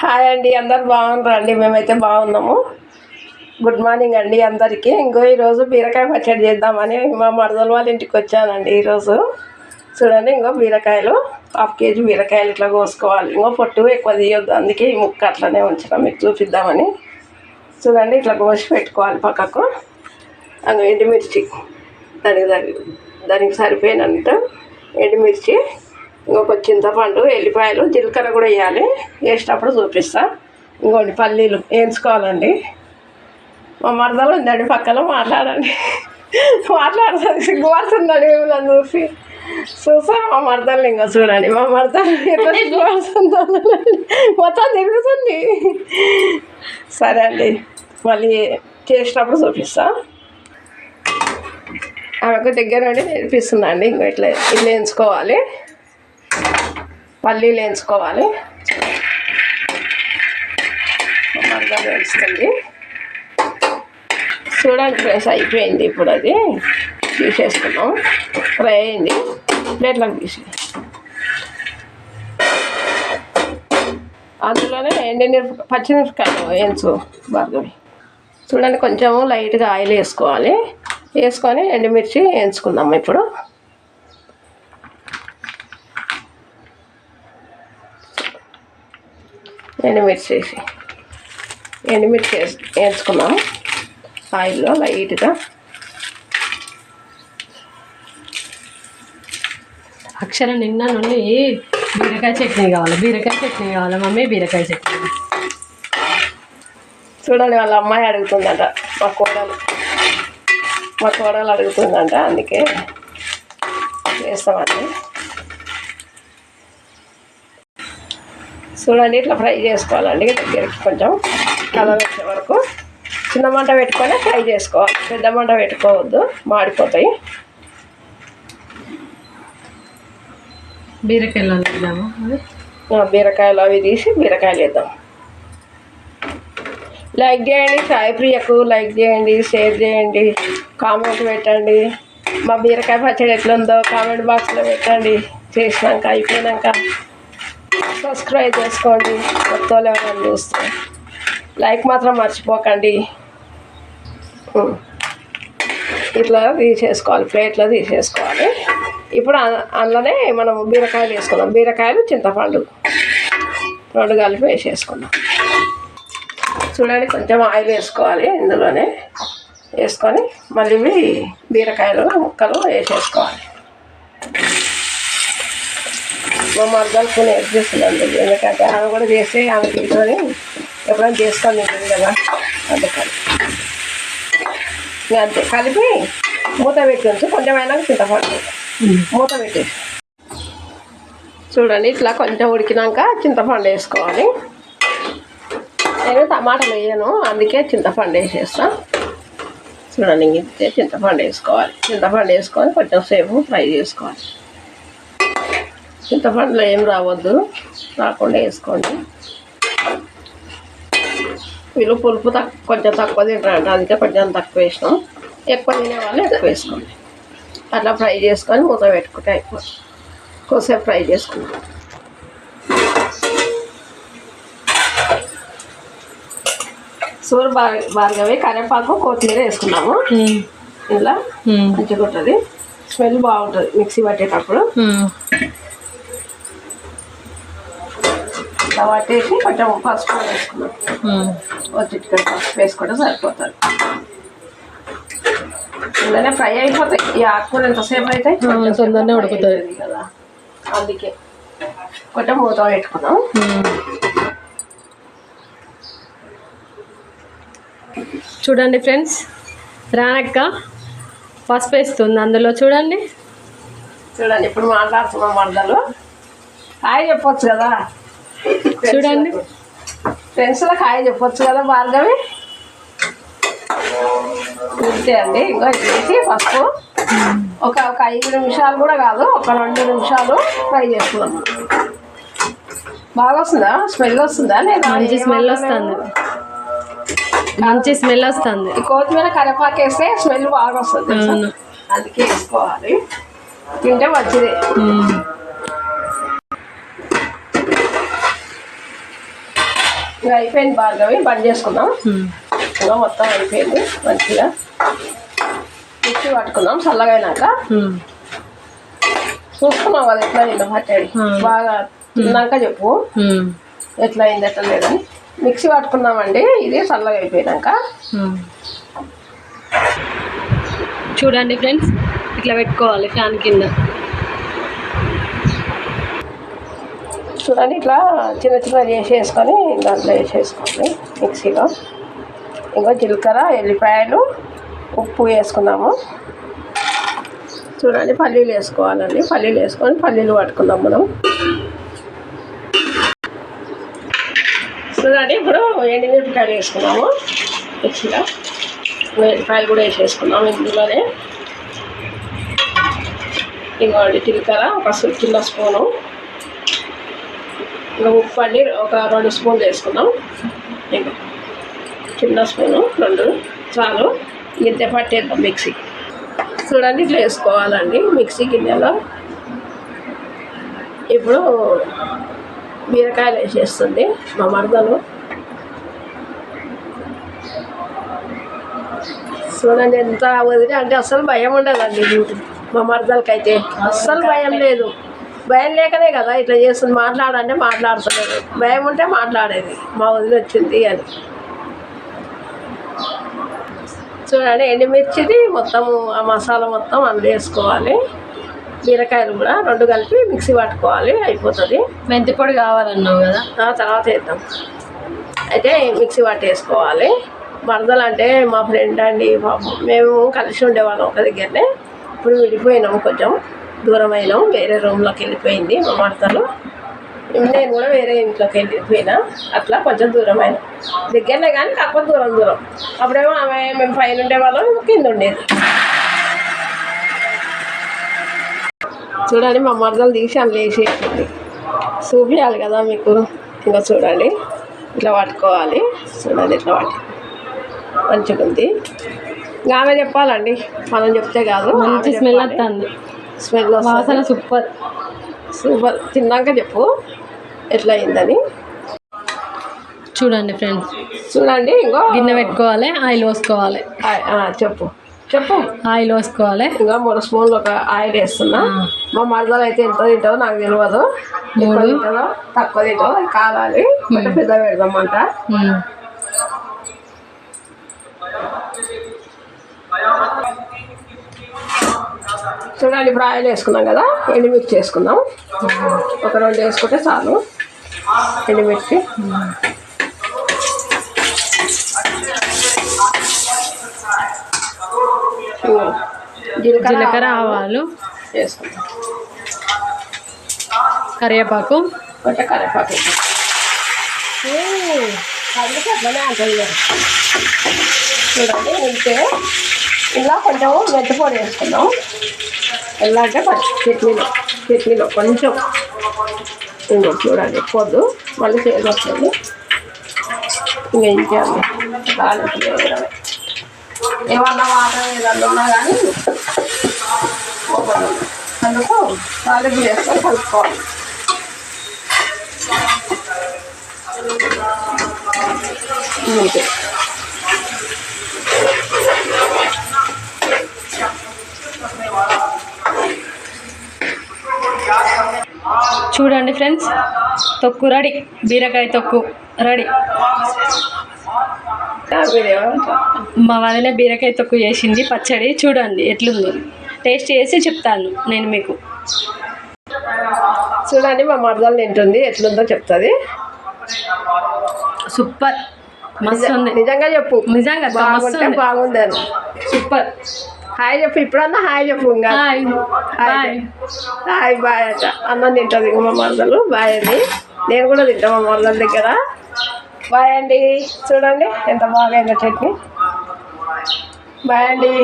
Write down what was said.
Hi అండి, అందరు బాగున్నారా అండి? మేమైతే బాగున్నాము. గుడ్ మార్నింగ్ అండి అందరికీ. ఈరోజు బీరకాయ పచ్చడి చేద్దామని మా మరదల వాళ్ళ ఇంటికి వచ్చానండి. ఈరోజు చూడండి, బీరకాయలు 1/2 కేజీ బీరకాయలు ఇట్లా కోసుకోవాలి. పొట్టు ఎక్కువ తీయొద్దు, అందుకే ఈ ముక్క అట్లనే ఉంచినాం మీకు చూపిద్దామని. చూడండి, ఇట్లా కోసి పెట్టుకోవాలి పక్కకు. ఎండుమిర్చి దానికి సరిపోయినంత ఎండుమిర్చి, ఇంకొక చింతపండు, ఎల్లిపాయలు, జీలకర్ర కూడా వేయాలి. వేసేటప్పుడు చూపిస్తా. ఇంకోటి పల్లీలు వేయించుకోవాలండి. మా మరదలు ఉందండి పక్కన, మాట్లాడండి. మాట్లాడుతుంది, సిగ్గుపడుతుందండి మిమ్మల్ని చూసి. చూసా మా మరదలు చూడండి, మా మరదలు ఎట్లా సిగ్గుపడుతుందో మొత్తం తిరుగుతుంది. సరే అండి, మళ్ళీ చేసేటప్పుడు చూపిస్తా. ఆమెకు దగ్గర నుండి నేర్పిస్తున్నా అండి. ఇట్లా వేయించుకోవాలి, పల్లీలు వేయించుకోవాలి. మరదలు వేస్తుంది. చూడండి ఫ్రెండ్స్, అయిపోయింది. ఇప్పుడు అది తీసేసుకున్నాం. ఫ్రై అయింది, ప్లేట్లోకి తీసి అందులోనే పచ్చిమిరపకాయలు వేయించు భార్గవి. చూడండి, కొంచెం లైట్గా ఆయిల్ వేసుకోవాలి. వేసుకొని ఎండుమిర్చి వేయించుకుందాం. ఇప్పుడు ఎండుమిర్చి వేయించుకున్నాం ఆయిల్లో లైట్గా. అక్షర నిన్న నుండి బీరకాయ చట్నీ కావాలి మమ్మీ, బీరకాయ చట్నీ. చూడండి, వాళ్ళ అమ్మాయి అడుగుతుందంట, మా కోడలు అడుగుతుందంట, అందుకే వేస్తామండి. చూడండి, ఇట్లా ఫ్రై చేసుకోవాలండి. దగ్గరికి కొంచెం కలర్ వచ్చే వరకు చిన్న మంట పెట్టుకొని ఫ్రై చేసుకోవాలి. పెద్ద మంట పెట్టుకోవద్దు, మాడిపోతాయి. బీరకాయలు వేద్దాము. బీరకాయలు అవి తీసి బీరకాయలు వేద్దాం. లైక్ చేయండి, సాయి ప్రియకు లైక్ చేయండి, షేర్ చేయండి, కామెంట్ పెట్టండి. మా బీరకాయ పచ్చడి ఎట్లుందో కామెంట్ బాక్స్లో పెట్టండి. చేసినాక అయిపోయినాక సబ్స్క్రైబ్ చేసుకోండి. కొత్త వాళ్ళు ఎవరైనా చూస్తే లైక్ మాత్రం మర్చిపోకండి. ఇట్లా తీసేసుకోవాలి, ప్లేట్లో తీసేసుకోవాలి. ఇప్పుడు అందులోనే మనం బీరకాయలు వేసుకుందాం. బీరకాయలు, చింతపండు 2 కలిపి వేసేసుకుందాం. చూడండి, కొంచెం ఆయిల్ వేసుకోవాలి. ఇందులోనే వేసుకొని మళ్ళీ బీరకాయలు ముక్కలు వేసేసుకోవాలి. మా మరదలకు నేర్పిస్తుందండి, ఎందుకంటే ఆమె కూడా చేస్తే ఆమె తీసుకొని ఎప్పుడైనా చేసుకొని తింటుంది కదా, అందుకని అంతే. కలిపి మూత పెట్టి కొంచెమైనా చింతపండు మూత పెట్టేసి. చూడండి, ఇట్లా కొంచెం ఉడికినాక చింతపండు వేసుకోవాలి. నేను టమాటాలు వేయను, అందుకే చింతపండు వేసేస్తాను. చూడండి, ఇంతే చింతపండు వేసుకోవాలి. చింతపండు వేసుకొని కొంచెం సేపు ఫ్రై చేసుకోవాలి. చింతపండులో ఏం రావద్దు, రాకుండా వేసుకోండి. వీళ్ళు పులుపు కొంచెం తక్కువ తింటారంట, అందుకే కొంచెం తక్కువ వేసినాం. ఎక్కువ తినే వాళ్ళు ఎక్కువ వేసుకోండి. అట్లా ఫ్రై చేసుకొని మూత పెట్టుకుంటే అయిపోతుంది. కొద్దిసేపు ఫ్రై చేసుకున్నాం. సూరు భార్గవి కరివేపాకు, కొత్తిమీర వేసుకున్నాము. ఇలా మంచిగా ఉంటుంది, స్మెల్ బాగుంటుంది మిక్సీ పట్టేటప్పుడు. ఇలా పట్టేసి కొంచెం పసుపు వేసుకున్నాం. చిటికెడు పసుపు వేసుకుంటే సరిపోతుంది. ఇందులోనే ఫ్రై అయిపోతాయి. ఈ ఆకుకూర ఎంతసేపు అయితే తొందరనే ఉడుకుతుంది కదా, అందుకే కొంచెం మూత పెట్టుకున్నాం. చూడండి ఫ్రెండ్స్, రానక్క పసుపు వేస్తుంది అందులో. చూడండి ఇప్పుడు మాట్లాడుతున్నాం. మరదలు హాయ్ చెప్పొచ్చు కదా, చూడండి ఫ్రెండ్స్లకు హాయ్ చెప్పొచ్చు కదా భార్గవి. ఇంతే అండి. వేసి పసుపు ఒక 5 నిమిషాలు కూడా కాదు, ఒక 2 నిమిషాలు ఫ్రై చేసుకున్నాం. బాగా వస్తుందా? స్మెల్ వస్తుందా? నేను మంచి స్మెల్ వస్తుంది, మంచి స్మెల్ వస్తుంది. ఈ కొత్తిమీర కరివేపాకు వేస్తే స్మెల్ బాగా వస్తుంది, అందుకే వేసుకోవాలి. తింటే మంచిది. ఇంకా అయిపోయింది భార్గవి, బంద్ చేసుకుందాం. ఇంకా మొత్తం అయిపోయింది మంచిగా. మిక్సీ పట్టుకుందాం చల్లగా అయినాక. చూసుకున్నాం కదా ఎట్లా అయిందో పచ్చడి. బాగా తిన్నాక చెప్పు ఎట్లా అయింది ఎట్లా లేదని. మిక్సీ పట్టుకున్నామండి, ఇది చల్లగా అయిపోయినాక. చూడండి ఫ్రెండ్స్, ఇట్లా పెట్టుకోవాలి ఫ్యాన్ కింద. చూడండి ఇట్లా చిన్న చిన్న చేసేసుకొని దాంట్లో వేసేసుకోండి మిక్సీలో. ఇంకా జీలకర్ర, ఎల్లిపాయలు, ఉప్పు వేసుకున్నాము. చూడండి పల్లీలు వేసుకోవాలండి. పల్లీలు వేసుకొని పల్లీలు పట్టుకుందాం మనం. చూడండి ఇప్పుడు ఎండుమిరపకాయలు వేసుకున్నాము మిక్సీలో. ఎల్లిపాయలు కూడా వేసేసుకున్నాము ఇందులోనే. ఇంకోటి జీలకర్ర ఒక చిన్న స్పూను. ఇంకా ఉప్పు అండి ఒక 2 స్పూన్లు వేసుకున్నాం. ఇంకా చిన్న స్పూను 2 చాలు. గిన్నె పట్టేద్దాం మిక్సీ. చూడండి ఇట్లా వేసుకోవాలండి మిక్సీ గిన్నెలో. ఇప్పుడు బీరకాయలు వేసేస్తుంది మా మరదలు. చూడండి ఎంత వదిలి అంటే అస్సలు భయం ఉండదండి మా మరదలకైతే. అస్సలు భయం లేదు. భయం లేకనే కదా ఇట్లా చేస్తుంది. మాట్లాడంటే మాట్లాడుతలేదు, భయం ఉంటే మాట్లాడేది మా వదిలి వచ్చింది అని. చూడండి ఎండుమిర్చిది మొత్తము ఆ మసాలా మొత్తం అందులో వేసుకోవాలి. బీరకాయలు కూడా 2 కలిపి మిక్సీ పట్టుకోవాలి, అయిపోతుంది. మెంతి పొడి కావాలన్నావు కదా, తర్వాత వేద్దాం. అయితే మిక్సీ పట్టేసుకోవాలి. మరదలు అంటే మా ఫ్రెండ్ అండి బాబు. మేము కలిసి ఉండేవాళ్ళం ఒక దగ్గరనే. ఇప్పుడు విడిపోయినాము, కొంచెం దూరం అయినాం. వేరే రూమ్లోకి వెళ్ళిపోయింది మా మరదలు. నేను కూడా వేరే ఇంట్లోకి వెళ్ళిపోయినా. అట్లా కొంచెం దూరం అయినా. దగ్గరనే కానీ కాకపోతే దూరం. అప్పుడేమో మేము పైన ఉండేవాళ్ళం, కింద ఉండేది. చూడండి మా మరదలు తీసి అందులో వేసేసింది. చూపించాలి కదా మీకు. ఇంకా చూడండి ఇట్లా పట్టుకోవాలి. చూడండి ఇట్లా మంచిగా ఉంది. ఇంకా ఆమె చెప్పాలండి, మనం చెప్తే కాదు. మంచి స్మెల్ వస్తుంది. స్మెల్ వాసన సూపర్. తిన్నాక చెప్పు ఎట్లా అయిందని. చూడండి ఫ్రెండ్స్, చూడండి ఇంకో గిన్నె పెట్టుకోవాలి, ఆయిల్ పోసుకోవాలి. చెప్పు ఆయిల్ పోసుకోవాలి. ఇంకా 3 స్పూన్లు ఒక ఆయిల్ వేస్తున్నా. మా మరదలు అయితే ఎంత తింటుందో నాకు తెలియదు. ఎక్కువ తింటుందో తక్కువ తింటుందో అది కావాలి. అంటే పెద్ద పెడదామంట. చూడండి ఇప్పుడు ఆయిల్ వేసుకున్నాం కదా, ఎండుమిర్చి వేసుకుందాం. ఒక 2 వేసుకుంటే చాలు ఎండుమిర్చి. జీలకర్ర, ఆవాలు వేసుకుందాం. కరివేపాకు, కొంచెం కరివేపాకు అందుకే అట్లనే అంటుంది కదా. చూడండి ఇంతే. ఇలా కొంచెం మెంతిపొడి వేసుకుందాం. ఎలా అంటే చట్నీలో కొంచెం ఇంకో చూడండి పొద్దు మళ్ళీ చేసి వస్తుంది. ఇంకా ఇంకే అండి తాలింపు వేయడమే. ఏమన్నా వాటర్ ఏదన్నా ఉన్నా కానీ అందుకు తాలింపు వేసుకొని కలుపుకోవాలి. ఇంతే. చూడండి ఫ్రెండ్స్, తొక్కు రెడీ. బీరకాయ తొక్కు రెడీ. మా వదిన బీరకాయ తొక్కు చేసింది పచ్చడి. చూడండి ఎట్లుందో, టేస్ట్ చేసి చెప్తాను నేను మీకు. చూడండి మా మరదలు తింటుంది, ఎట్లుందో చెప్తుంది. సూపర్, మస్తు ఉంది. నిజంగా చెప్పు. నిజంగా బాగుంటే బాగుందని. సూపర్. హాయ్ చెప్పు. ఇప్పుడన్నా హాయ్ చెప్పు. ఇంకా హాయ్ బాయ్ అట. అన్నం తింటుంది ఇంక మా మరదలు. బాయ్ అండి. నేను కూడా తింటాను మా మరదల దగ్గర. బాయ్ అండి. చూడండి ఎంత బాగా చట్నీ. బాయ్ అండి.